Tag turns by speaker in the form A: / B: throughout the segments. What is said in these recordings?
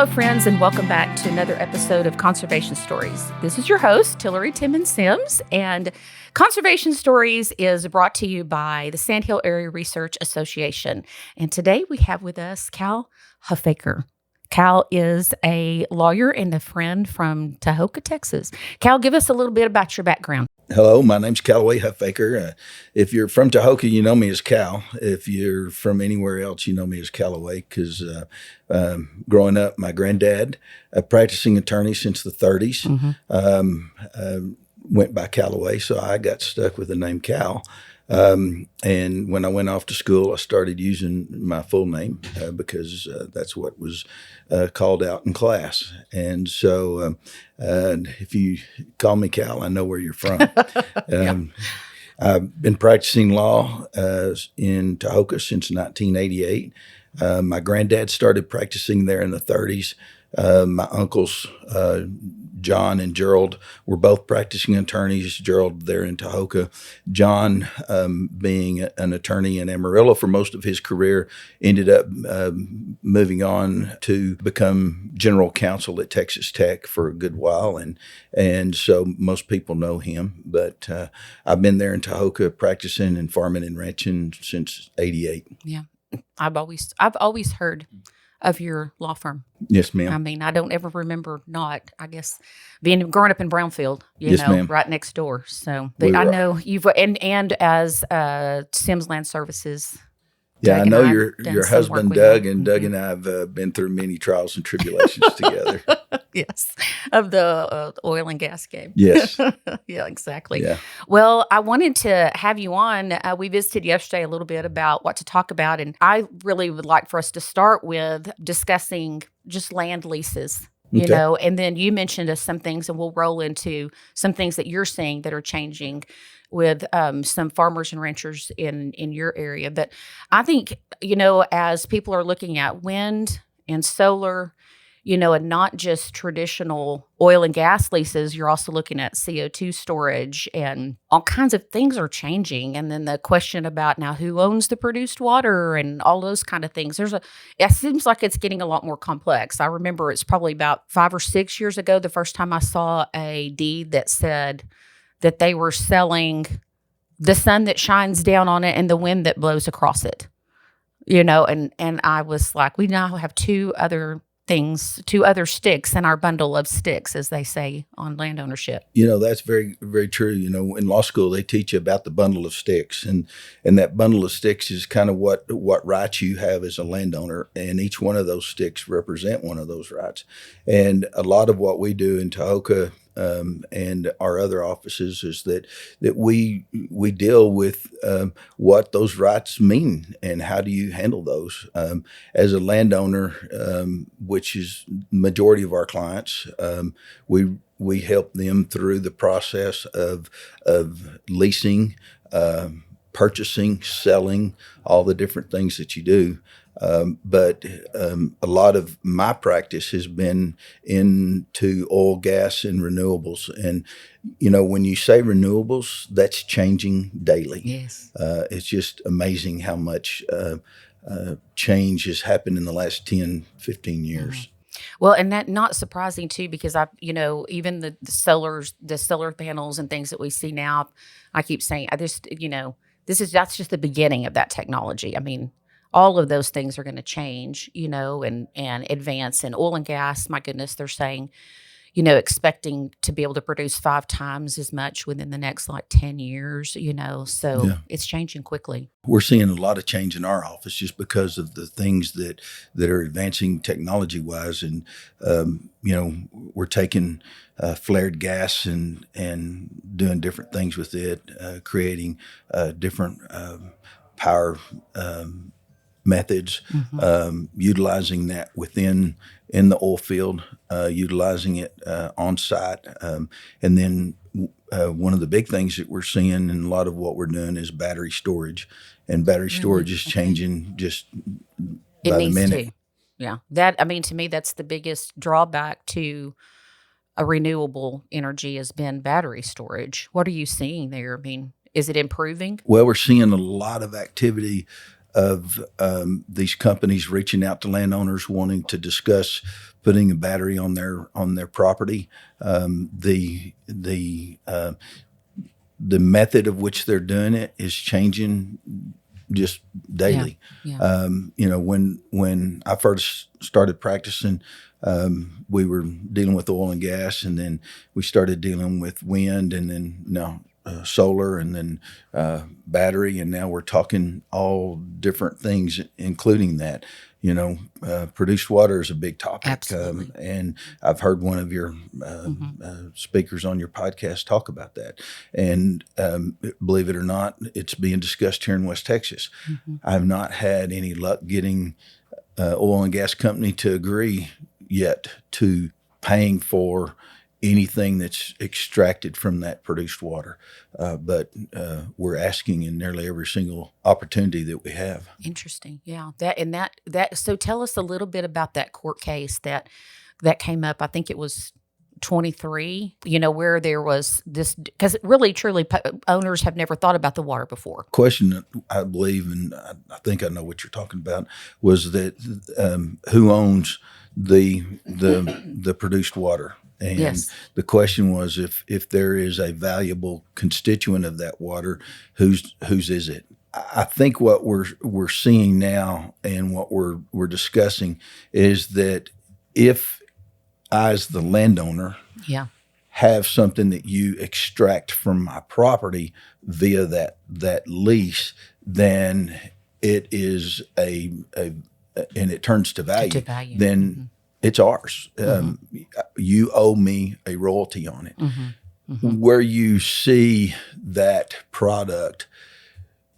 A: Hello, friends, and welcome back to another episode of Conservation Stories. This is your host, Tillery Timmons-Sims, and Conservation Stories is brought to you by the Sandhill Area Research Association. And today we have with us Calloway Huffaker. Cal is a lawyer and a friend from Tahoka, Texas. Cal, give us a little bit about your background.
B: Hello, my name's Calloway Huffaker. If you're from Tahoka, you know me as Cal. If you're from anywhere else, you know me as Calloway because growing up, my granddad, a practicing attorney since the 30s, went by Calloway, so I got stuck with the name Cal. And when I went off to school, I started using my full name because that's what was called out in class. And so if you call me Cal, I know where you're from. I've been practicing law in Tahoka since 1988. My granddad started practicing there in the 30s. My uncles, John and Gerald, were both practicing attorneys. Gerald there in Tahoka. John, being an attorney in Amarillo for most of his career, ended up moving on to become general counsel at Texas Tech for a good while. And so most people know him. But I've been there in Tahoka practicing and farming and ranching since '88.
A: Yeah, I've always heard of your law firm.
B: Yes, ma'am.
A: I mean, I don't ever remember not, I guess, growing up in Brownfield,
B: Yes, ma'am.
A: right next door. So but I know you've, and as Sims Land Services.
B: Yeah,
A: Doug
B: I know
A: and
B: your husband, Doug, and Doug and I have been through many trials and tribulations together.
A: Yes, of the oil and gas game.
B: Yes.
A: Yeah, exactly.
B: Yeah.
A: Well, I wanted to have you on. We visited yesterday a little bit about what to talk about, and I really would like for us to start with discussing just land leases. You
B: Okay.
A: know, and then you mentioned some things, and we'll roll into some things that you're seeing that are changing with some farmers and ranchers in your area. But I think, as people are looking at wind and solar, and not just traditional oil and gas leases, you're also looking at CO2 storage, and all kinds of things are changing. And then the question about now who owns the produced water and all those kind of things. It seems like it's getting a lot more complex. I remember it's probably about 5 or 6 years ago, the first time I saw a deed that said that they were selling the sun that shines down on it and the wind that blows across it, and I was like, we now have two other sticks in our bundle of sticks, as they say on land ownership.
B: That's very, very true. In law school, they teach you about the bundle of sticks, and that bundle of sticks is kind of what rights you have as a landowner, and each one of those sticks represent one of those rights. And a lot of what we do in Tahoka and our other offices is that we deal with what those rights mean and how do you handle those. As a landowner, which is the majority of our clients, we help them through the process of leasing, purchasing, selling, all the different things that you do. But a lot of my practice has been into oil, gas, and renewables. And, when you say renewables, that's changing daily.
A: Yes.
B: It's just amazing how much change has happened in the last 10, 15 years.
A: Mm-hmm. Well, and that not surprising too, because even the solar panels and things that we see now, I keep saying, that's just the beginning of that technology. I mean, all of those things are going to change, and advance. And oil and gas, my goodness, they're saying, expecting to be able to produce 5 times as much within the next 10 years, so
B: Yeah.
A: It's changing quickly.
B: We're seeing a lot of change in our office just because of the things that are advancing technology wise. And, we're taking flared gas and doing different things with it, creating different power methods, utilizing that in the oil field, utilizing it on site. And then one of the big things that we're seeing in a lot of what we're doing is battery storage. And battery storage is changing just by the minute.
A: To. Yeah. To me, that's the biggest drawback to a renewable energy has been battery storage. What are you seeing there? Is it improving?
B: Well, we're seeing a lot of activity of these companies reaching out to landowners wanting to discuss putting a battery on their property. The method of which they're doing it is changing just daily.
A: Yeah.
B: When I first started practicing, we were dealing with oil and gas, and then we started dealing with wind, and then now solar, and then battery, and now we're talking all different things, including that. Produced water is a big topic.
A: Absolutely.
B: And I've heard one of your speakers on your podcast talk about that. And believe it or not, it's being discussed here in West Texas. I've not had any luck getting oil and gas company to agree yet to paying for anything that's extracted from that produced water. But we're asking in nearly every single opportunity that we have.
A: Interesting. Yeah. So tell us a little bit about that court case that came up. I think it was 23, where there was this, because really, truly, owners have never thought about the water before.
B: Question that I believe, and I think I know what you're talking about, was that who owns the produced water? And
A: Yes.
B: the question was, if there is a valuable constituent of that water, whose is it? I think what we're seeing now, and what we're discussing, is that if I, as the landowner,
A: Yeah.
B: have something that you extract from my property via that lease, then it is and it turns to value. Then it's ours. You owe me a royalty on it. Where you see that product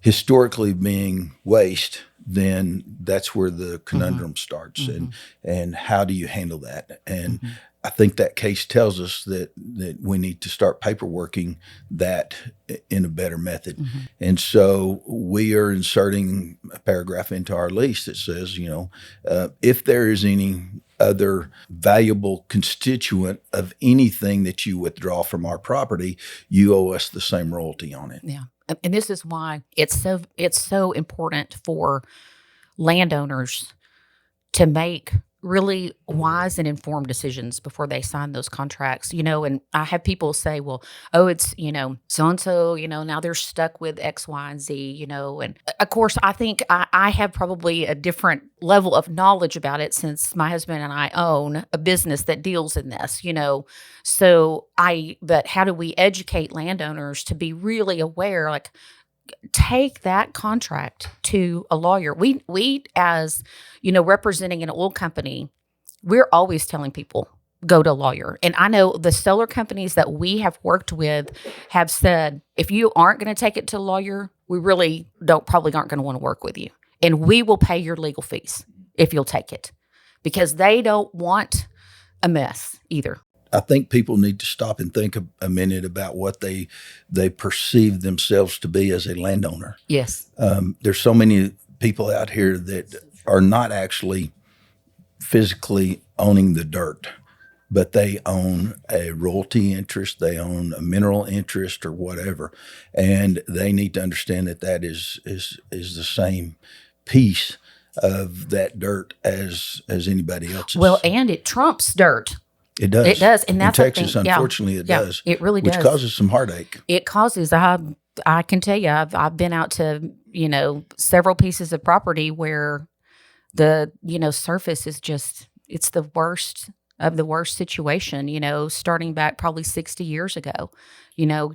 B: historically being waste, then that's where the conundrum starts. And how do you handle that? And I think that case tells us that we need to start paperworking that in a better method. And so we are inserting a paragraph into our lease that says, if there is any other valuable constituent of anything that you withdraw from our property, you owe us the same royalty on it.
A: Yeah. And this is why it's so important for landowners to make really wise and informed decisions before they sign those contracts. And I have people say, well, oh, it's, so-and-so, now they're stuck with X, Y, and Z, and of course, I think I have probably a different level of knowledge about it, since my husband and I own a business that deals in this, but how do we educate landowners to be really aware, like, take that contract to a lawyer. We as, representing an oil company, we're always telling people, go to a lawyer. And I know the solar companies that we have worked with have said, if you aren't going to take it to a lawyer, we really probably aren't going to want to work with you. And we will pay your legal fees if you'll take it, because they don't want a mess either.
B: I think people need to stop and think a minute about what they perceive themselves to be as a landowner.
A: Yes.
B: There's so many people out here that are not actually physically owning the dirt, but they own a royalty interest, they own a mineral interest, or whatever, and they need to understand that is the same piece of that dirt as anybody else's.
A: Well, and it trumps dirt.
B: It does.
A: It does. And that's
B: in Texas, unfortunately, it does.
A: It really does.
B: Which causes some heartache.
A: It causes, I can tell you, I've been out to, several pieces of property where the, surface is just, it's the worst of the worst situation, starting back probably 60 years ago,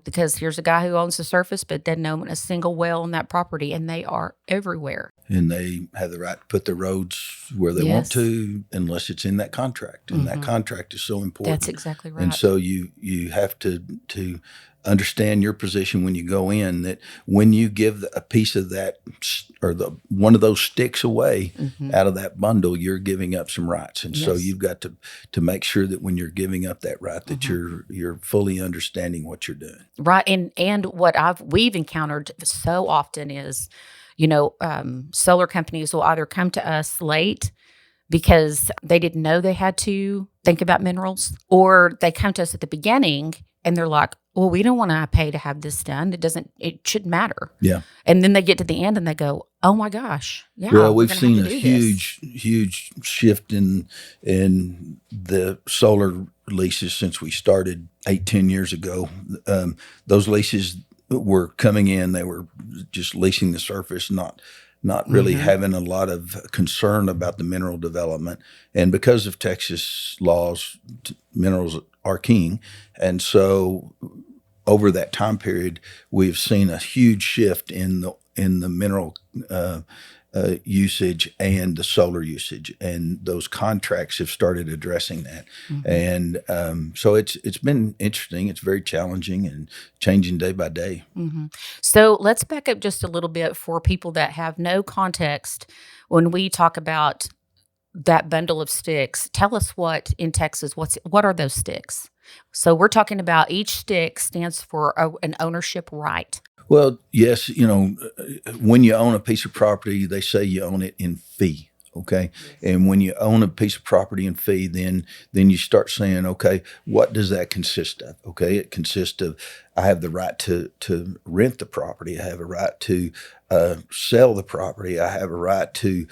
A: because here's a guy who owns the surface but doesn't own a single well on that property, and they are everywhere.
B: And they have the right to put the roads where they want to, unless it's in that contract. And that contract is so important.
A: That's exactly right.
B: And so you have to understand your position when you go in, that when you give a piece of that, or one of those sticks away out of that bundle, you're giving up some rights. And so you've got to make sure that when you're giving up that right, that you're fully understanding what you're doing.
A: Right. And what we've encountered so often is, solar companies will either come to us late because they didn't know they had to think about minerals, or they come to us at the beginning and they're like, well, we don't want to pay to have this done. It shouldn't matter.
B: Yeah.
A: And then they get to the end and they go, oh my gosh. Yeah.
B: Well,
A: we're
B: we've
A: gonna
B: seen
A: have
B: a
A: to do this.
B: huge shift in the solar leases since we started 8-10 years ago. Those leases were coming in; they were just leasing the surface, not really having a lot of concern about the mineral development. And because of Texas laws, minerals are king, and so over that time period, we've seen a huge shift in the mineral usage and the solar usage, and those contracts have started addressing that. And so it's been interesting. It's very challenging and changing day by day.
A: So let's back up just a little bit for people that have no context when we talk about that bundle of sticks. Tell us what in Texas, what are those sticks? So we're talking about each stick stands for an ownership right.
B: Well, yes, when you own a piece of property, they say you own it in fee. Okay. And when you own a piece of property in fee, then you start saying, okay, what does that consist of? Okay. It consists of, I have the right to rent the property. I have a right to sell the property. I have a right to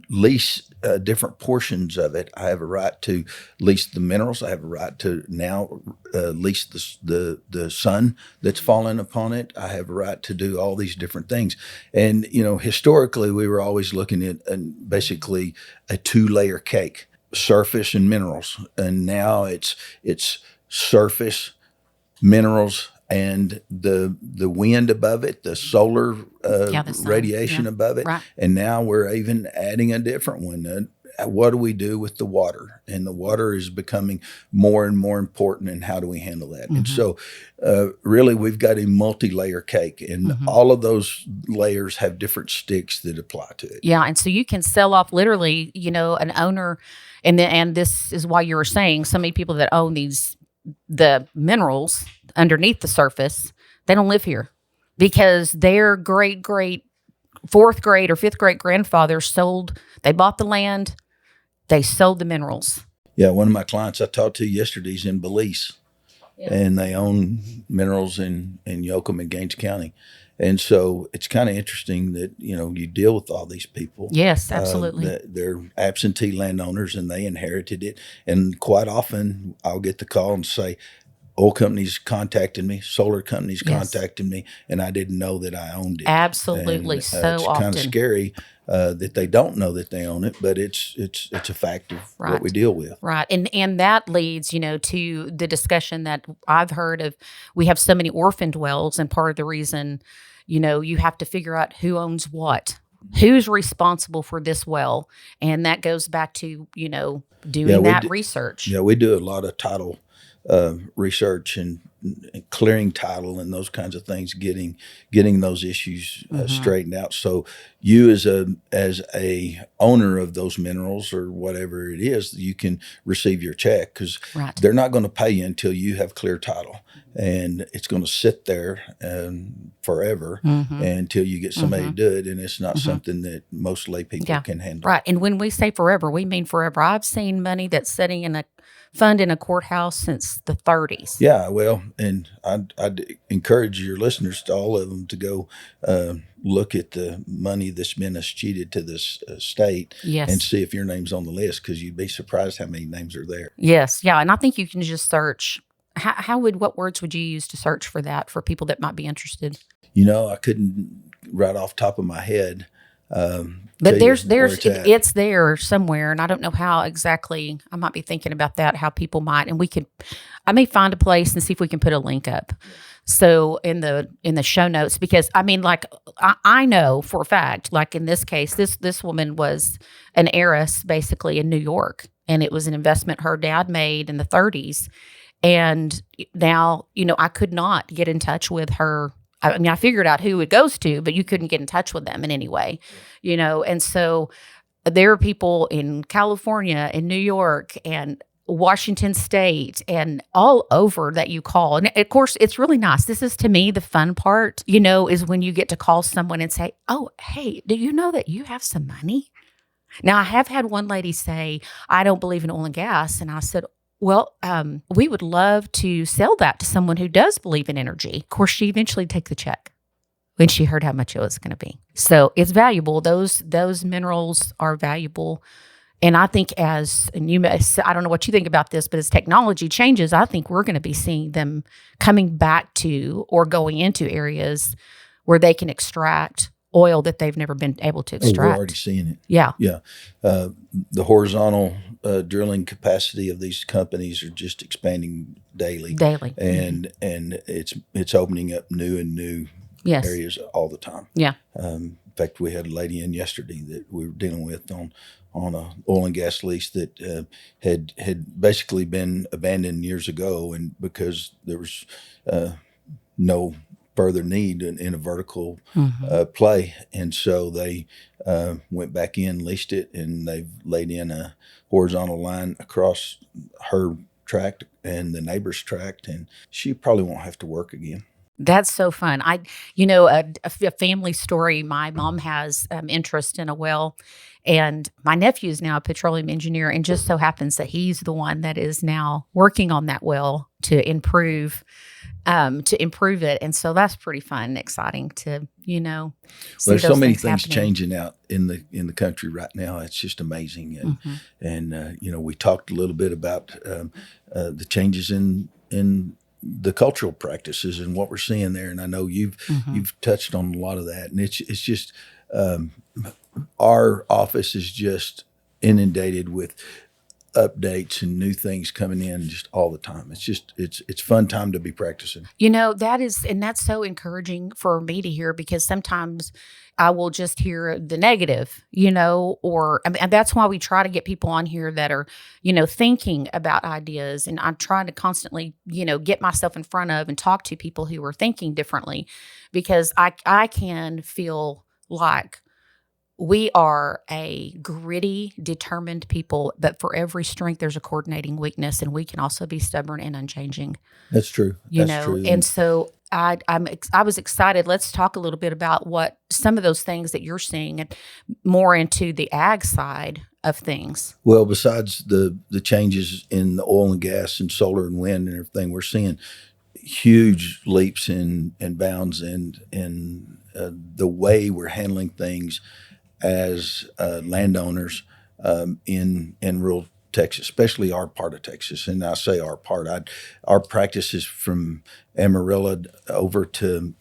B: lease different portions of it. I have a right to lease the minerals. I have a right to now lease the sun that's fallen upon it. I have a right to do all these different things. And historically, we were always looking at basically a 2-layer cake: surface and minerals. And now it's surface, minerals, and the wind above it, the solar
A: The sun.
B: radiation above it.
A: Right.
B: And now we're even adding a different one. What do we do with the water? And the water is becoming more and more important, and how do we handle that? And so really we've got a multi-layer cake, and all of those layers have different sticks that apply to it.
A: Yeah, and so you can sell off literally, an owner, and this is why you were saying so many people that own the minerals underneath the surface, they don't live here because their great 4th grade or 5th grade grandfather they bought the land, they sold the minerals.
B: Yeah, one of my clients I talked to yesterday is in Belize, and they own minerals in Yoakum and Gaines County. And so it's kind of interesting that, you deal with all these people.
A: Yes, absolutely.
B: They're absentee landowners, and they inherited it. And quite often I'll get the call and say, oil companies contacted me, solar companies contacted me, and I didn't know that I owned it.
A: Absolutely,
B: and,
A: so
B: it's
A: often.
B: kind of scary that they don't know that they own it, but it's a fact of what we deal with.
A: Right, and that leads, to the discussion that I've heard of. We have so many orphaned wells, and part of the reason, you have to figure out who owns what. Who's responsible for this well? And that goes back to, doing that research.
B: Yeah, we do a lot of title research and clearing title and those kinds of things, getting those issues straightened out. So you as a owner of those minerals or whatever it is, you can receive your check, because they're not going to pay you until you have clear title, and it's going to sit there forever until you get somebody to do it. And it's not something that most lay people can handle. Right.
A: And when we say forever, we mean forever. I've seen money that's sitting in a fund in a courthouse since the 30s.
B: Yeah, well, and I'd encourage your listeners, to all of them, to go look at the money that's been escheated to this state and see if your name's on the list, because you'd be surprised how many names are there.
A: Yes, yeah, and I think you can just search. What words would you use to search for that for people that might be interested?
B: I couldn't right off top of my head.
A: But it's there somewhere, and I don't know how exactly. I might be thinking about that, how people might, and I may find a place and see if we can put a link up. So in the show notes, because I know for a fact, like in this case, this woman was an heiress basically in New York, and it was an investment her dad made in the 30s, and now I could not get in touch with her. I mean, I figured out who it goes to, but you couldn't get in touch with them in any way, and so there are people in California, in New York, and Washington State, and all over that you call. And of course, it's really nice. This is, to me, the fun part, is when you get to call someone and say, oh, hey, do you know that you have some money? Now, I have had one lady say, "I don't believe in oil and gas," and I said, "Well, we would love to sell that to someone who does believe in energy." Of course, she eventually take the check when she heard how much it was going to be. So it's valuable. Those minerals are valuable. And I think I don't know what you think about this, but as technology changes, I think we're going to be seeing them coming back to or going into areas where they can extract oil that they've never been able to
B: Oh, we're already
A: extract.
B: seeing it.
A: Yeah,
B: Yeah. The horizontal drilling capacity of these companies are just expanding daily,
A: daily.
B: and it's opening up new
A: Yes.
B: areas all the time.
A: Yeah.
B: In fact, we had a lady in yesterday that we were dealing with on a oil and gas lease that had basically been abandoned years ago, and because there was no further need in a vertical play, and so they went back in, leased it, and they've laid in a horizontal line across her tract and the neighbor's tract, and she probably won't have to work again.
A: That's so fun. A family story. My mom has interest in a well, and my nephew is now a petroleum engineer, and just so happens that he's the one that is now working on that well to improve it. And so that's pretty fun and exciting to see
B: There's so
A: those
B: many
A: things
B: things
A: happening.
B: changing out in the country right now. It's just amazing, and we talked a little bit about the changes in the cultural practices and what we're seeing there. And I know you've touched on a lot of that, and it's just our office is just inundated with updates and new things coming in just all the time. It's fun time to be practicing.
A: That's so encouraging for me to hear, because sometimes I will just hear the negative, and that's why we try to get people on here that are, thinking about ideas. And I'm trying to constantly, get myself in front of and talk to people who are thinking differently, because I can feel like we are a gritty, determined people, but for every strength, there's a coordinating weakness, and we can also be stubborn and unchanging.
B: That's true. That's true.
A: And so I was excited. Let's talk a little bit about what some of those things that you're seeing, and more into the ag side of things.
B: Well, besides the changes in the oil and gas and solar and wind and everything, we're seeing huge leaps and bounds in the way we're handling things as landowners in rural Texas, especially our part of Texas. And I say our part. Our practice is from Amarillo over to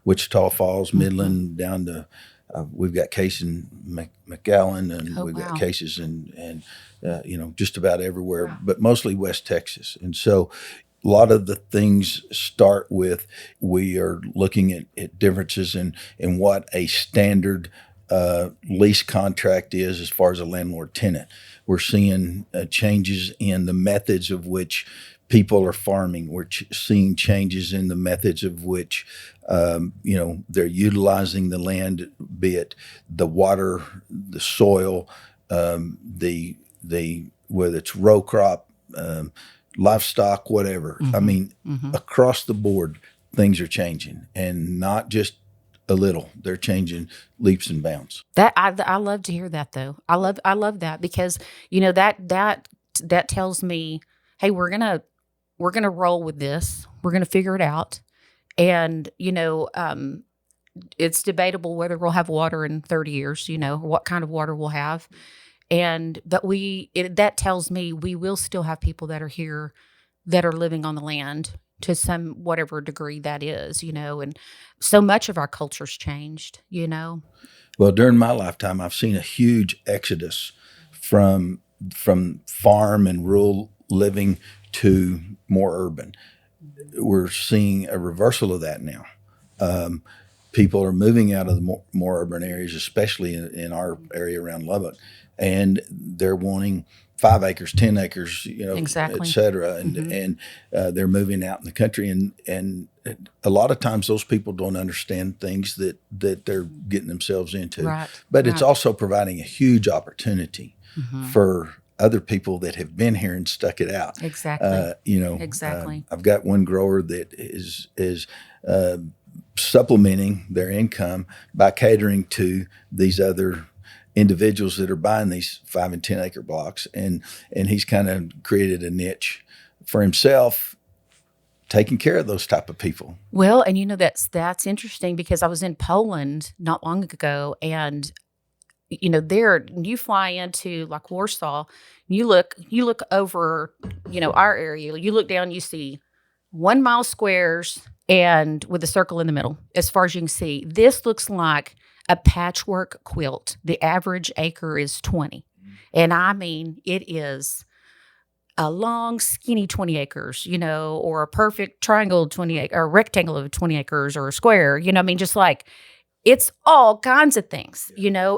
B: Wichita Falls, Midland, down to we've got cases in McAllen, and we've got cases in just about everywhere,
A: Wow.
B: but mostly West Texas. And so a lot of the things start with, we are looking at differences in what a standard lease contract is as far as a landlord tenant. We're seeing changes in the methods of which people are farming. We're seeing changes in the methods of which they're utilizing the land, be it the water, the soil, the whether it's row crop, livestock, whatever. I mean, across the board, things are changing, and not just a little. They're changing leaps and bounds.
A: That I love to hear that, though. I love that, because that tells me, hey, we're gonna roll with this. We're gonna figure it out, and it's debatable whether we'll have water in 30 years. What kind of water we'll have, but that tells me we will still have people that are here that are living on the land to some whatever degree that is, and so much of our culture's changed.
B: Well, during my lifetime, I've seen a huge exodus from farm and rural living to more urban. We're seeing a reversal of that now. People are moving out of the more urban areas, especially in our area around Lubbock, and they're wanting 5 acres, 10 acres,
A: Exactly.
B: et cetera. And they're moving out in the country. And a lot of times those people don't understand things that they're getting themselves into.
A: Right.
B: But it's also providing a huge opportunity for other people that have been here and stuck it out.
A: Exactly.
B: Exactly. I've got one grower that is supplementing their income by catering to these other individuals that are buying these 5 and 10 acre blocks, and he's kind of created a niche for himself, taking care of those type of people.
A: Well, and that's interesting because I was in Poland not long ago, and there you fly into like Warsaw, you look over, our area, you look down, you see 1 mile squares and with a circle in the middle as far as you can see. This looks like a patchwork quilt. The average acre is 20. And I mean, it is a long, skinny 20 acres, or a perfect triangle 20 acres, or a rectangle of 20 acres, or a square, just like it's all kinds of things,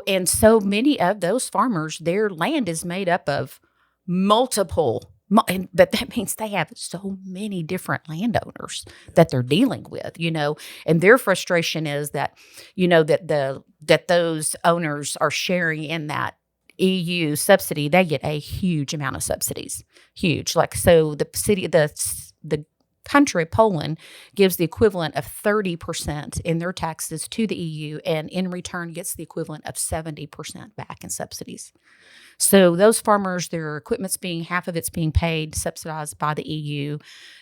A: and so many of those farmers, their land is made up of multiple, but that means they have so many different landowners that they're dealing with, and their frustration is that, that those owners are sharing in that EU subsidy. They get a huge amount of subsidies, huge. Like, so the country, Poland, gives the equivalent of 30% in their taxes to the EU, and in return gets the equivalent of 70% back in subsidies. So those farmers, their equipment's half of it's being paid, subsidized by the EU,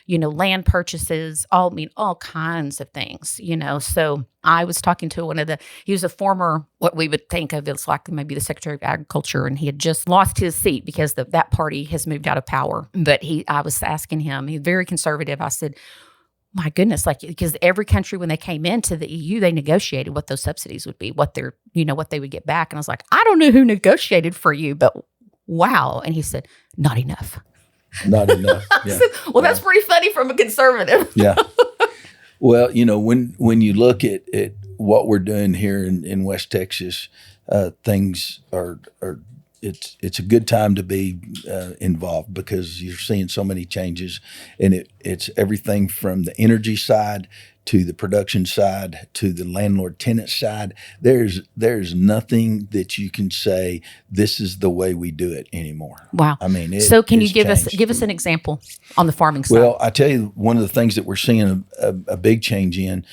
A: land purchases, all kinds of things, So I was talking to he was a former, what we would think of as like maybe the Secretary of Agriculture, and he had just lost his seat because that party has moved out of power. But I was asking him, he's very conservative. I said, my goodness, because every country, when they came into the EU, they negotiated what those subsidies would be, what they would get back. And I was like, I don't know who negotiated for you, but wow. And he said, not enough.
B: Not enough. Yeah.
A: Said, well, that's pretty funny from a conservative.
B: Yeah. Well, when you look at what we're doing here in West Texas, things are it's a good time to be involved, because you're seeing so many changes, and it's everything from the energy side to the production side to the landlord-tenant side. There's nothing that you can say this is the way we do it anymore.
A: Wow.
B: I mean,
A: so can you give us an example on the farming side?
B: Well, I tell you, one of the things that we're seeing a big change in.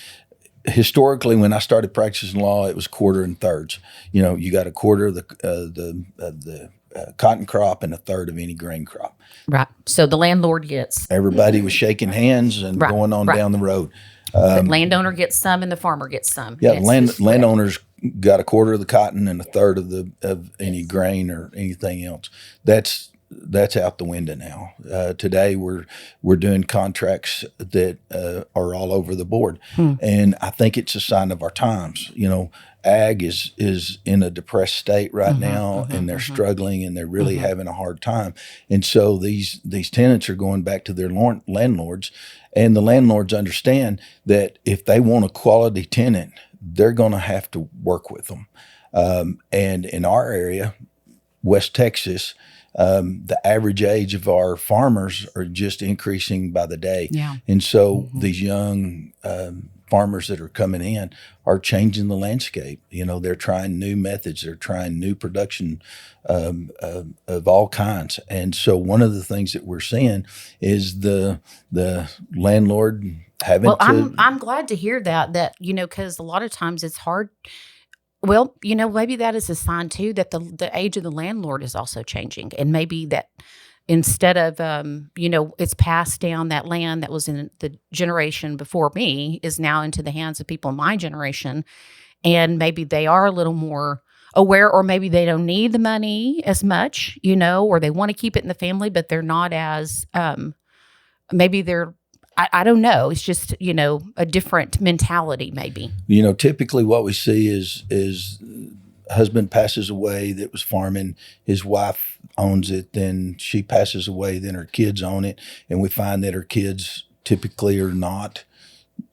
B: Historically, when I started practicing law, it was quarter and thirds. You got a quarter of the cotton crop and a third of any grain crop.
A: Right. So the landlord gets.
B: Everybody was shaking hands and going on down the road.
A: The landowner gets some and the farmer gets some.
B: Yeah, landowners got a quarter of the cotton and a third of any grain or anything else. That's out the window now. Today we're doing contracts that are all over the board, and I think it's a sign of our times. Ag is in a depressed state right now, and they're struggling, and they're really having a hard time. And so these tenants are going back to their landlords, and the landlords understand that if they want a quality tenant, they're going to have to work with them. And in our area, West Texas, the average age of our farmers are just increasing by the day.
A: Yeah.
B: And so these young farmers that are coming in are changing the landscape. They're trying new methods. They're trying new production of all kinds. And so one of the things that we're seeing is the landlord having to.
A: I'm glad to hear that, because a lot of times it's hard. Well, maybe that is a sign too that the age of the landlord is also changing, and maybe that instead of it's passed down, that land that was in the generation before me is now into the hands of people in my generation, and maybe they are a little more aware, or maybe they don't need the money as much, or they want to keep it in the family, but they're not as maybe they're. I don't know. It's just, a different mentality maybe.
B: Typically what we see is husband passes away that was farming, his wife owns it, then she passes away, then her kids own it, and we find that her kids typically are not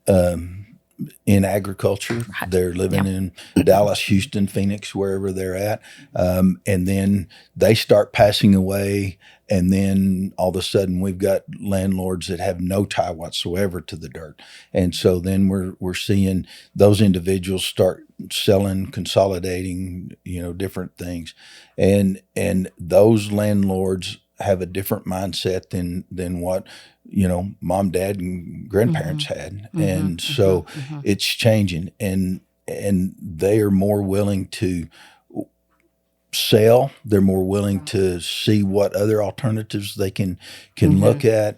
B: in agriculture. Right. They're living in Dallas, Houston, Phoenix, wherever they're at, and then they start passing away. And then all of a sudden we've got landlords that have no tie whatsoever to the dirt. And so then we're seeing those individuals start selling, consolidating, different things. And those landlords have a different mindset than what, mom, dad, and grandparents had. And so it's changing, and they are more willing to sell. They're more willing to see what other alternatives they can look at.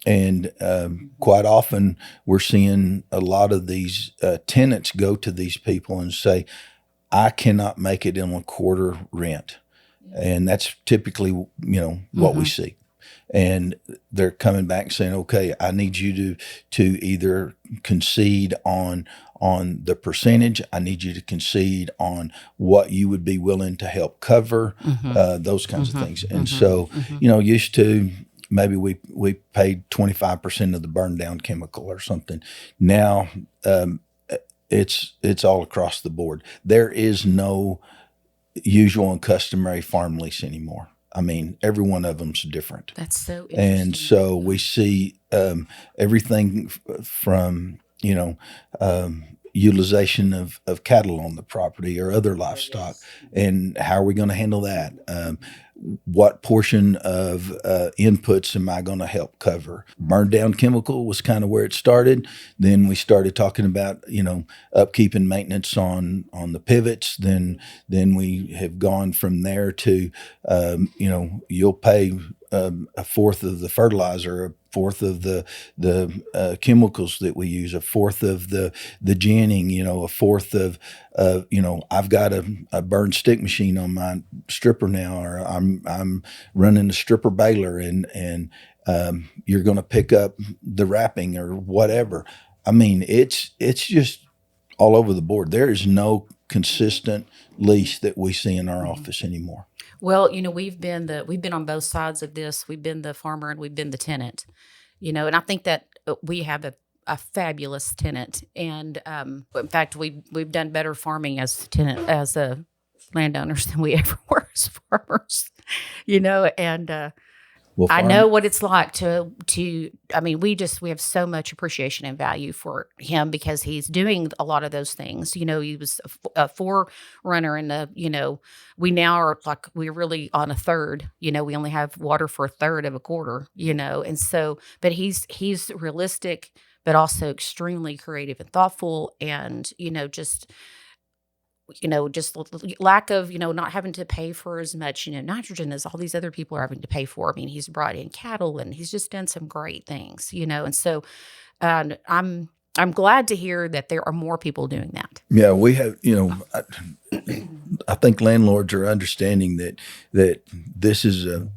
B: And quite often we're seeing a lot of these tenants go to these people and say, I cannot make it in a quarter rent. And that's typically, what we see. And they're coming back and saying, okay, I need you to either concede on the percentage. I need you to concede on what you would be willing to help cover, those kinds of things. And so, used to maybe we paid 25% of the burned down chemical or something. Now it's all across the board. There is no usual and customary farm lease anymore. I mean, every one of them's different.
A: That's so interesting.
B: And so we see everything from, utilization of cattle on the property or other livestock. And how are we going to handle that? What portion of inputs am I going to help cover? Burned down chemical was kind of where it started. Then we started talking about, upkeep and maintenance on the pivots. Then we have gone from there to, you'll pay a fourth of the fertilizer, a fourth of the chemicals that we use, a fourth of the ginning, a fourth of I've got a burn stick machine on my stripper now, or I'm running a stripper baler, and you're going to pick up the wrapping or whatever. I mean, it's just all over the board. There is no consistent lease that we see in our office anymore.
A: Well, we've been on both sides of this. We've been the farmer and we've been the tenant, and I think that we have a fabulous tenant. And in fact, we've done better farming as landowners than we ever were as farmers, and
B: Well,
A: I know what it's like to I mean, we have so much appreciation and value for him because he's doing a lot of those things. He was a forerunner in we now are we're really on a third, we only have water for a third of a quarter, and so, but he's realistic, but also extremely creative and thoughtful, and, just lack of, not having to pay for as much, nitrogen as all these other people are having to pay for. I mean, he's brought in cattle and he's just done some great things, and so I'm glad to hear that there are more people doing that.
B: Yeah, we have, I think landlords are understanding that this is a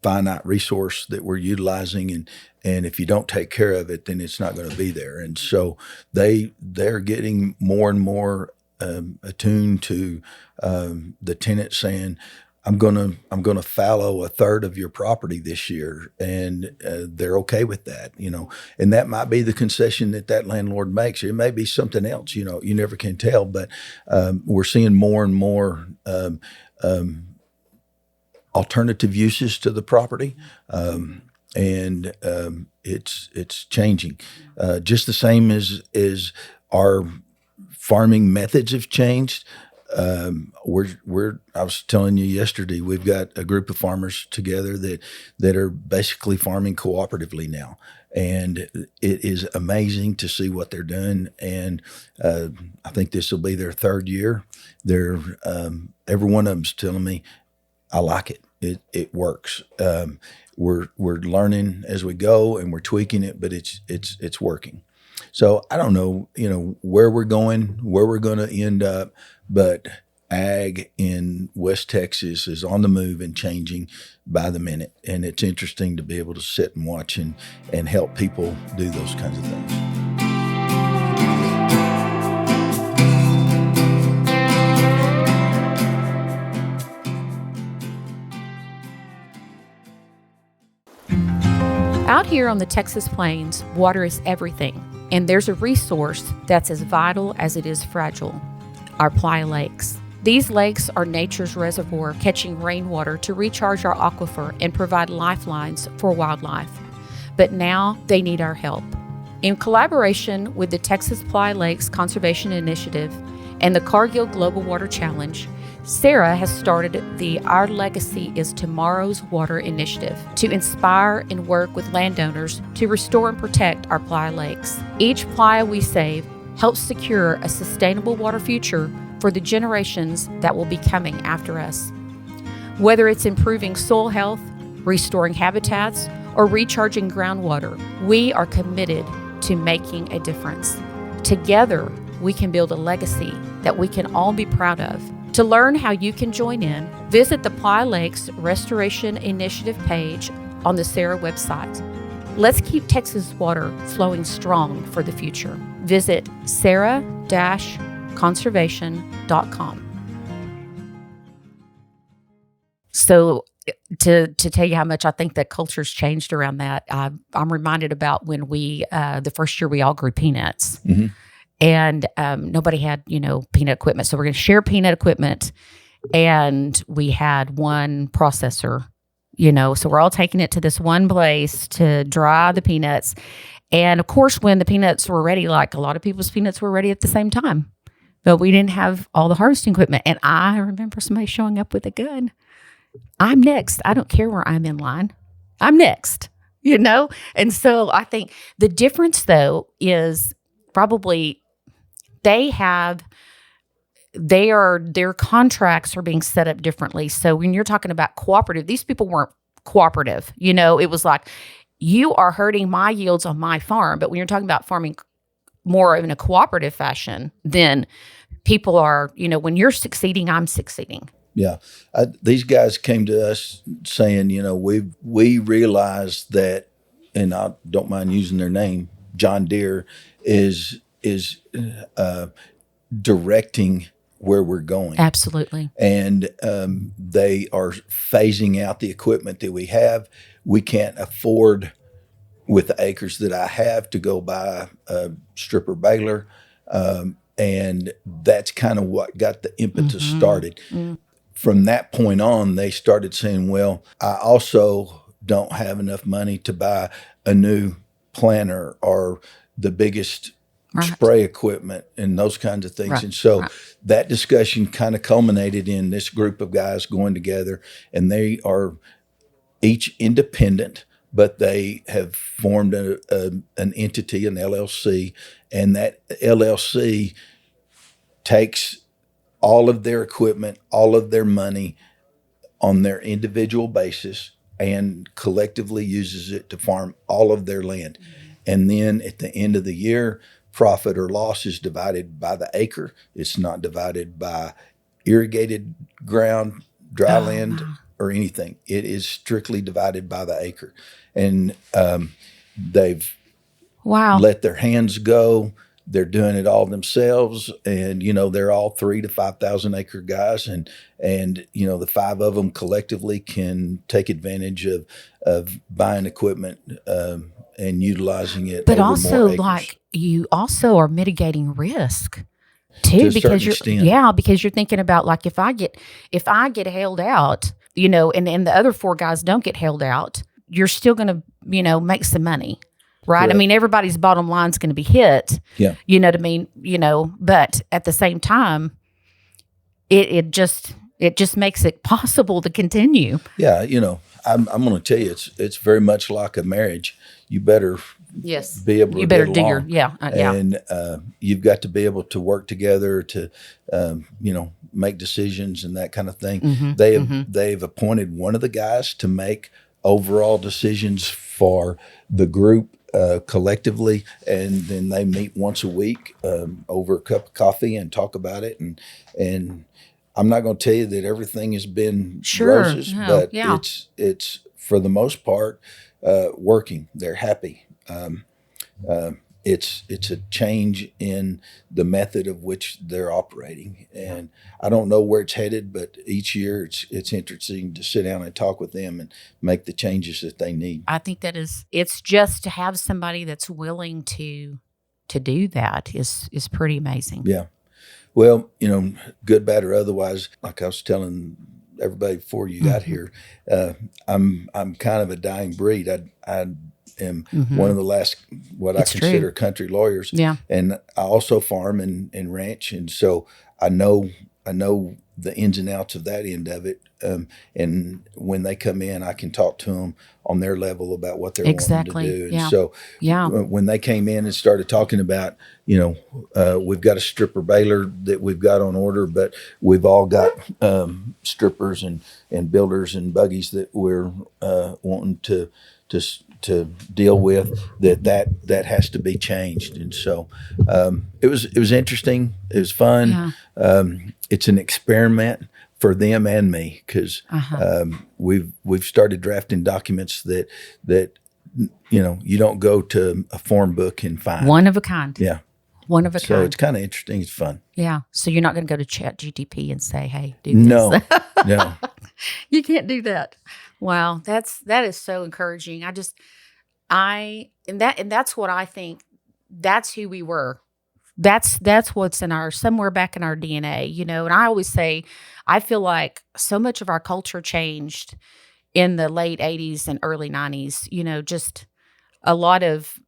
B: finite resource that we're utilizing, and if you don't take care of it, then it's not going to be there. And so they're getting more and more attuned to the tenant saying, I'm gonna fallow a third of your property this year, and they're okay with that, and that might be the concession that landlord makes. It may be something else, you never can tell, but we're seeing more and more alternative uses to the property, and it's changing, just the same as our farming methods have changed. I was telling you yesterday, we've got a group of farmers together that are basically farming cooperatively now. And it is amazing to see what they're doing. And I think this will be their third year. Every one of them's telling me, I like it. It works. We're learning as we go and we're tweaking it, but it's working. So I don't know, where we're going to end up, but ag in West Texas is on the move and changing by the minute. And it's interesting to be able to sit and watch and help people do those kinds of things.
A: Out here on the Texas plains, water is everything. And there's a resource that's as vital as it is fragile: our playa lakes. These lakes are nature's reservoir, catching rainwater to recharge our aquifer and provide lifelines for wildlife. But now they need our help. In collaboration with the Texas Playa Lakes Conservation Initiative and the Cargill Global Water Challenge, Sarah has started the Our Legacy is Tomorrow's Water initiative to inspire and work with landowners to restore and protect our playa lakes. Each playa we save helps secure a sustainable water future for the generations that will be coming after us. Whether it's improving soil health, restoring habitats, or recharging groundwater, we are committed to making a difference. Together, we can build a legacy that we can all be proud of. To learn how you can join in, visit the Ply Lakes Restoration Initiative page on the SARA website. Let's keep Texas water flowing strong for the future. Visit sarah-conservation.com. So to tell you how much I think that culture's changed around that, I'm reminded about when we, the first year we all grew peanuts.
B: Mm-hmm.
A: And nobody had, peanut equipment. So we're going to share peanut equipment. And we had one processor, so we're all taking it to this one place to dry the peanuts. And of course, when the peanuts were ready, like a lot of people's peanuts were ready at the same time, but we didn't have all the harvesting equipment. And I remember somebody showing up with a gun. I'm next. I don't care where I'm in line. I'm next, And so I think the difference, though, is probably their contracts are being set up differently. So when you're talking about cooperative, these people weren't cooperative. It was like, you are hurting my yields on my farm. But when you're talking about farming more in a cooperative fashion, then people are, when you're succeeding, I'm succeeding.
B: Yeah. These guys came to us saying, we realized that, and I don't mind using their name, John Deere is directing where we're going.
A: Absolutely.
B: And they are phasing out the equipment that we have. We can't afford, with the acres that I have, to go buy a stripper baler. And that's kind of what got the impetus started. Mm-hmm. From that point on, they started saying, well, I also don't have enough money to buy a new planter or the biggest spray equipment and those kinds of things. Right. And so that discussion kind of culminated in this group of guys going together, and they are each independent, but they have formed an entity, an LLC, and that LLC takes all of their equipment, all of their money on their individual basis and collectively uses it to farm all of their land. And then at the end of the year, profit or loss is divided by the acre. It's not divided by irrigated ground, dry land, or anything. It is strictly divided by the acre. And they've let their hands go. They're doing it all themselves, and they're all 3,000 to 5,000 acre guys, and the 5 of them collectively can take advantage of buying equipment and utilizing it.
A: But
B: over
A: also,
B: more acres.
A: like, you also are mitigating risk too,
B: to
A: because
B: because
A: you're thinking about, like, if I get held out, and the other 4 guys don't get held out, you're still going to make some money. Right. Correct. I mean, everybody's bottom line is going to be hit. Yeah. You know what I mean? But at the same time, it just makes it possible to continue.
B: Yeah. I'm going to tell you, it's very much like a marriage. You better be able to get along. And you've got to be able to work together to, make decisions and that kind of thing. Mm-hmm. They've appointed one of the guys to make overall decisions for the group collectively, and then they meet once a week over a cup of coffee and talk about it. And I'm not going to tell you that everything has been roses, but it's for the most part working. They're happy. It's a change in the method of which they're operating, and I don't know where it's headed, but each year it's interesting to sit down and talk with them and make the changes that they need.
A: I think it's just to have somebody that's willing to do that is pretty amazing.
B: Yeah. Well, good, bad, or otherwise, like I was telling everybody before you got here, I'm kind of a dying breed. I am one of the last, what I consider country lawyers. Yeah. And I also farm and ranch. And so I know the ins and outs of that end of it. And when they come in, I can talk to them on their level about what they're wanting to do. And so when they came in and started talking about, we've got a stripper baler that we've got on order, but we've all got strippers and builders and buggies that we're wanting to deal with, that has to be changed. And so it was interesting. It was fun. Yeah. It's an experiment for them and me, because we've started drafting documents that you don't go to a form book and find.
A: One of a kind.
B: Yeah.
A: One of a kind.
B: So it's kind of interesting. It's fun.
A: Yeah. So you're not going to go to ChatGPT and say, "Hey, do this."
B: No.
A: You can't do that. Wow, that is so encouraging. That's what I think. That's who we were. That's what's in somewhere back in our DNA, And I always say, I feel like so much of our culture changed in the late 80s and early 90s. Just a lot of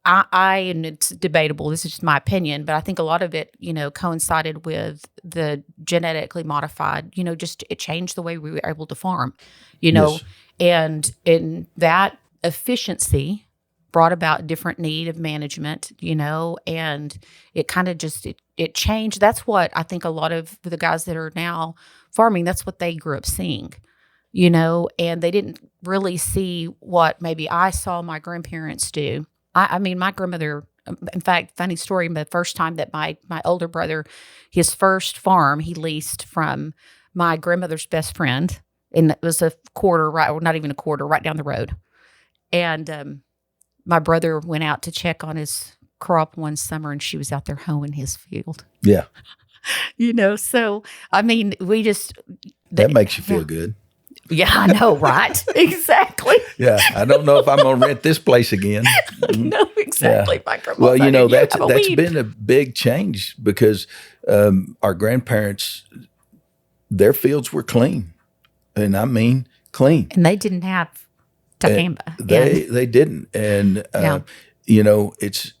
A: and it's debatable. This is just my opinion, but I think a lot of it, coincided with the genetically modified. Just it changed the way we were able to farm.
B: Yes.
A: And in that efficiency brought about different need of management, and it kind of just, it changed. That's what I think a lot of the guys that are now farming, that's what they grew up seeing, and they didn't really see what maybe I saw my grandparents do. I mean, my grandmother, in fact, funny story, the first time that my older brother, his first farm, he leased from my grandmother's best friend, and it was a quarter, right, or not even a quarter, right down the road. And my brother went out to check on his crop one summer, and she was out there hoeing his field.
B: Yeah.
A: So, I mean, we just...
B: That makes you feel good.
A: Yeah, I know, right? Exactly.
B: Yeah, I don't know if I'm going to rent this place again.
A: No, exactly.
B: Yeah.
A: My grandma
B: that's been a big change, because our grandparents, their fields were clean. And I mean clean.
A: And they didn't have dicamba.
B: They didn't. And, it's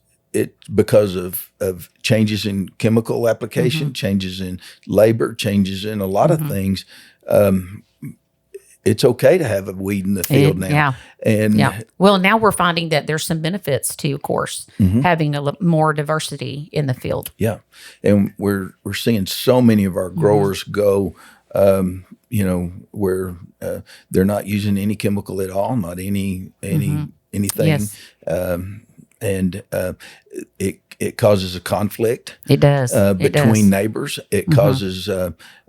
B: because of changes in chemical application, changes in labor, changes in a lot of things. It's okay to have a weed in the field now.
A: Yeah.
B: And
A: well, now we're finding that there's some benefits to, of course, having more diversity in the field.
B: Yeah. And we're seeing so many of our growers go, where they're not using any chemical at all, not anything.
A: Yes.
B: And it causes a conflict.
A: It does.
B: Between neighbors. It causes,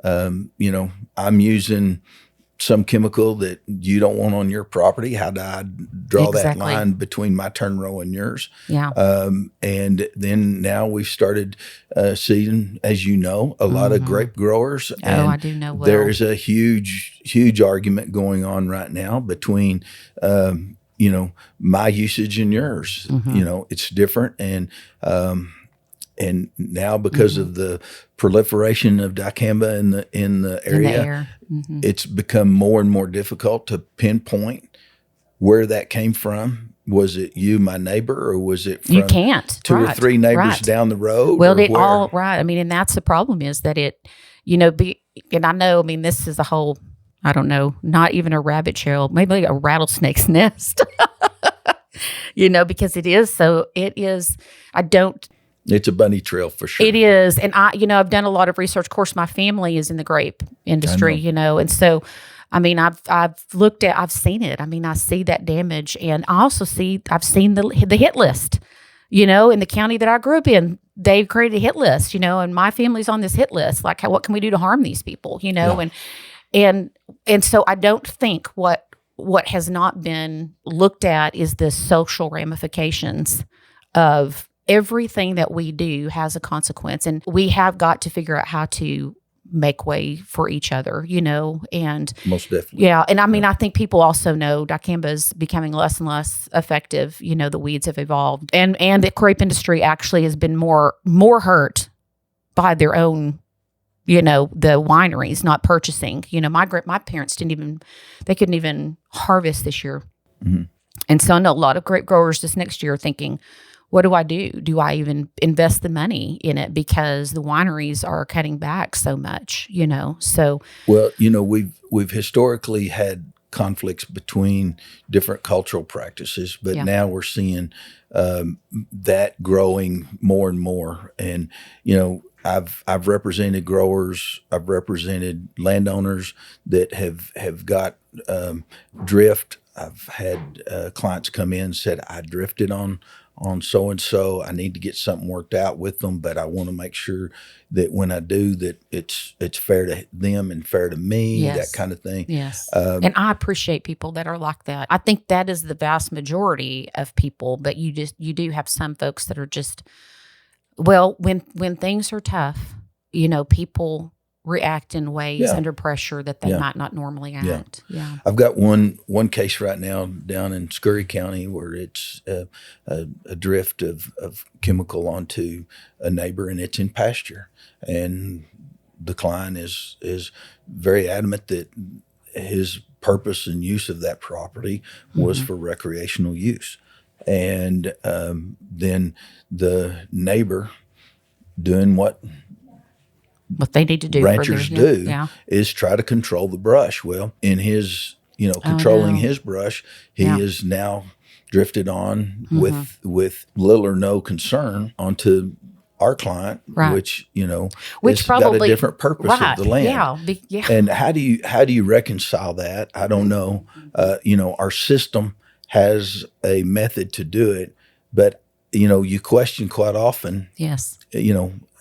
B: I'm using some chemical that you don't want on your property. How do I draw that line between my turn row and yours?
A: Yeah.
B: And then now we've started seeing, as you know, a lot of grape growers. And
A: I do know well.
B: There's a huge argument going on right now between, my usage and yours. It's different. And now because of the proliferation of dicamba in the area, it's become more and more difficult to pinpoint where that came from. Was it you, my neighbor, or was it from
A: you can't,
B: two or three neighbors down the road?
A: Well, right. I mean, and that's the problem, is that it, and I know, this is a whole, I don't know, not even a rabbit trail, maybe a rattlesnake's nest, because it is,
B: it's a bunny trail for sure.
A: It is. And I've done a lot of research. Of course, my family is in the grape industry, and so, I've seen it. I see that damage, and I've seen the hit list, in the county that I grew up in. They've created a hit list, and my family's on this hit list. Like, what can we do to harm these people, and so I don't think what has not been looked at is the social ramifications of everything that we do has a consequence, and we have got to figure out how to make way for each other, and
B: most definitely.
A: Yeah. And I think people also know dicamba is becoming less and less effective. The weeds have evolved, and the grape industry actually has been more hurt by their own, the wineries not purchasing. My parents they couldn't even harvest this year. And so I know a lot of grape growers this next year are thinking, what do I do? Do I even invest the money in it because the wineries are cutting back so much, So,
B: Well, we've historically had conflicts between different cultural practices, but
A: yeah.
B: now we're seeing that growing more and more. And I've represented growers, I've represented landowners that have got drift. I've had clients come in and said, I drifted on so and so. I need to get something worked out with them, but I want to make sure that when I do, that it's fair to them and fair to me.
A: Yes.
B: That kind of thing.
A: Yes. And I appreciate people that are like that. I think that is the vast majority of people, but you do have some folks that are just, well, when things are tough, people react in ways under pressure that they might not normally act. Yeah.
B: I've got one case right now down in Scurry County where it's a drift of chemical onto a neighbor, and it's in pasture. And the client is very adamant that his purpose and use of that property was for recreational use. And then the neighbor doing what
A: they need to do.
B: Ranchers do is try to control the brush. Well, in his, controlling his brush, he is now drifted on with little or no concern onto our client, which
A: which
B: has
A: probably
B: got a different purpose of the land.
A: Yeah.
B: And how do you reconcile that? I don't know. Our system has a method to do it, but you question quite often.
A: Yes.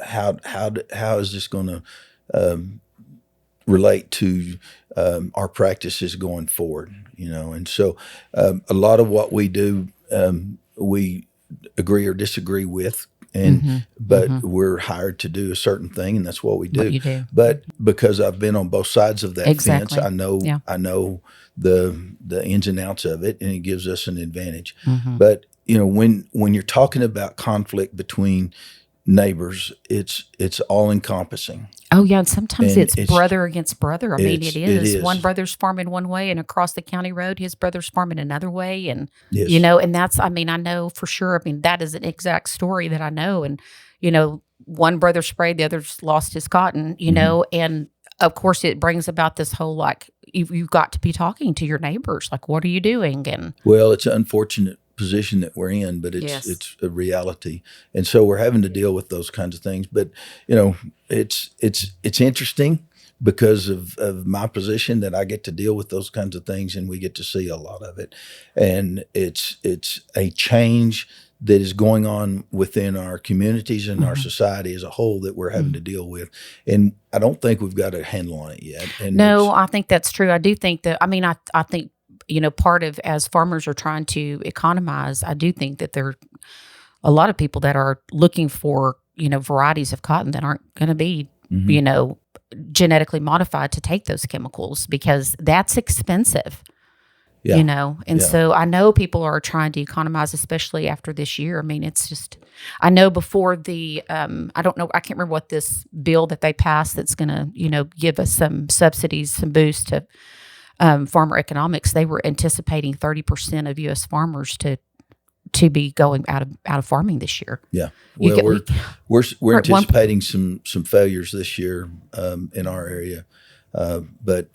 B: How is this going to relate to our practices going forward? And so a lot of what we do, we agree or disagree with, but we're hired to do a certain thing, and that's what we do.
A: What you do.
B: But because I've been on both sides of that fence, I know the ins and outs of it, and it gives us an advantage. But when you're talking about conflict between neighbors, it's all encompassing.
A: Oh yeah, and sometimes it's brother against brother. I mean, it is.
B: It is.
A: One brother's farming one way, and across the county road, his brother's farming another way, and
B: Yes.
A: and that's. I mean, I know for sure. I mean, that is an exact story that I know, and one brother sprayed, the other's lost his cotton. And of course, it brings about this whole like you've got to be talking to your neighbors. Like, what are you doing? And
B: well, it's an unfortunate position that we're in, but it's a reality, and so we're having to deal with those kinds of things. But it's interesting because of my position that I get to deal with those kinds of things, and we get to see a lot of it, and it's a change that is going on within our communities and our society as a whole that we're having to deal with, and I don't think we've got a handle on it yet. And
A: no, I think that's true. I do think that. I mean, I think. Part of as farmers are trying to economize, I do think that there are a lot of people that are looking for, varieties of cotton that aren't going to be, genetically modified to take those chemicals because that's expensive, And so I know people are trying to economize, especially after this year. I mean, it's just, I know before the, I don't know, I can't remember what this bill that they passed that's going to, give us some subsidies, some boost to farmer economics. They were anticipating 30% of U.S. farmers to be going out of farming this year.
B: Yeah, well, we're anticipating some failures this year in our area, but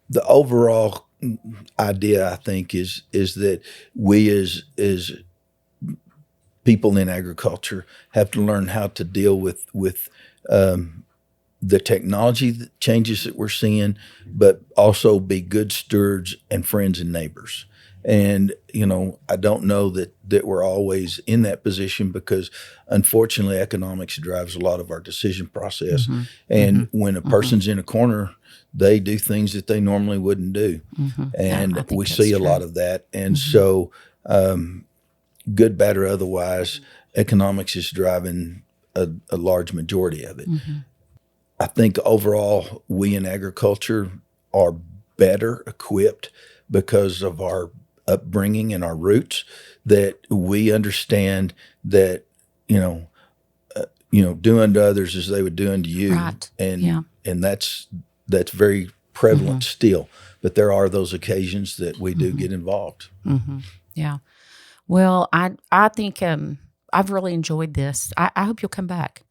B: the overall idea I think is that we as people in agriculture have to learn how to deal with the technology changes that we're seeing, but also be good stewards and friends and neighbors. And, I don't know that we're always in that position because unfortunately economics drives a lot of our decision process. And when a person's in a corner, they do things that they normally wouldn't do. And we see a lot of that. And so good, bad, or otherwise, economics is driving a large majority of it. I think overall, we in agriculture are better equipped because of our upbringing and our roots, that we understand that, do unto others as they would do unto you.
A: Right.
B: And that's very prevalent still. But there are those occasions that we do get involved.
A: Yeah. Well, I think I've really enjoyed this. I hope you'll come back.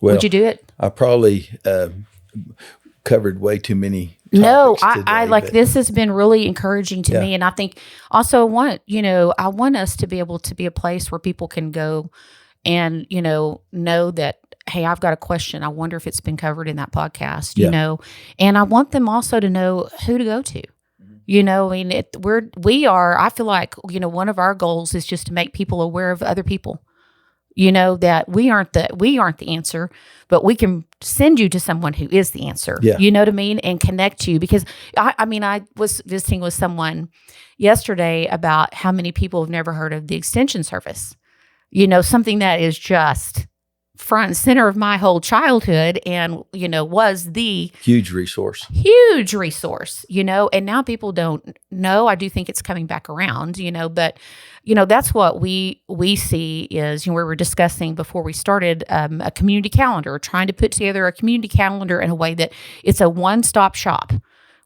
B: Well,
A: Would you do it?
B: I probably covered way too many
A: No,
B: topics today,
A: I like
B: but
A: this has been really encouraging to
B: Yeah.
A: me, and I think also I want us to be able to be a place where people can go and know that, hey, I've got a question. I wonder if it's been covered in that podcast.
B: Yeah.
A: And I want them also to know who to go to. I mean, I feel like one of our goals is just to make people aware of other people. That we aren't the answer, but we can send you to someone who is the answer.
B: Yeah.
A: You know what I mean? And connect you, because I was visiting with someone yesterday about how many people have never heard of the extension service. Something that is just front and center of my whole childhood, and was the
B: huge resource.
A: And now people don't know. I do think it's coming back around, but that's what we see is, we were discussing before we started a community calendar, trying to put together a community calendar in a way that it's a one-stop shop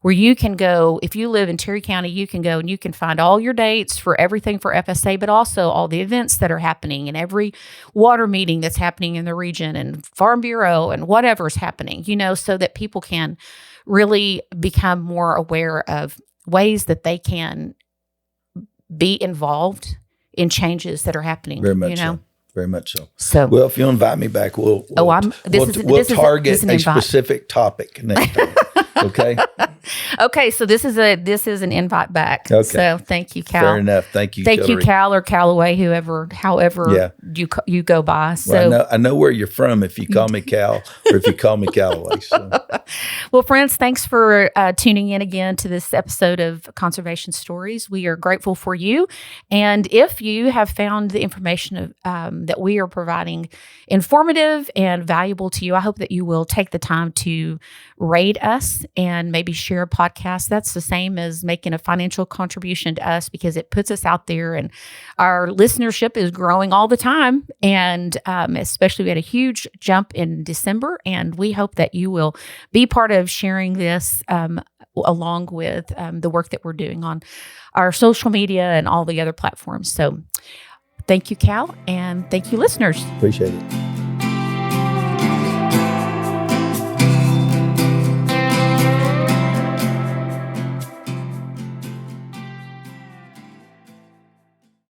A: where you can go. If you live in Terry County, you can go and you can find all your dates for everything for FSA, but also all the events that are happening and every water meeting that's happening in the region and Farm Bureau and whatever's happening, so that people can really become more aware of ways that they can be involved in changes that are happening.
B: Very much so. Very much so.
A: So,
B: well, if you'll invite me back, we'll target a specific topic next time. Okay.
A: Okay. So this is an invite back.
B: Okay.
A: So thank you, Cal.
B: Fair enough. Thank you.
A: Thank
B: Tillery.
A: you, Cal or Calloway, however you go by. So
B: well, I know where you're from if you call me Cal or if you call me Calloway. So.
A: Well, friends, thanks for tuning in again to this episode of Conservation Stories. We are grateful for you. And if you have found the information that we are providing informative and valuable to you, I hope that you will take the time to rate us and maybe share a podcast. That's the same as making a financial contribution to us, because it puts us out there, and our listenership is growing all the time. And especially we had a huge jump in December, and we hope that you will be part of sharing this along with the work that we're doing on our social media and all the other platforms. So thank you, Cal, and thank you, listeners.
B: Appreciate it.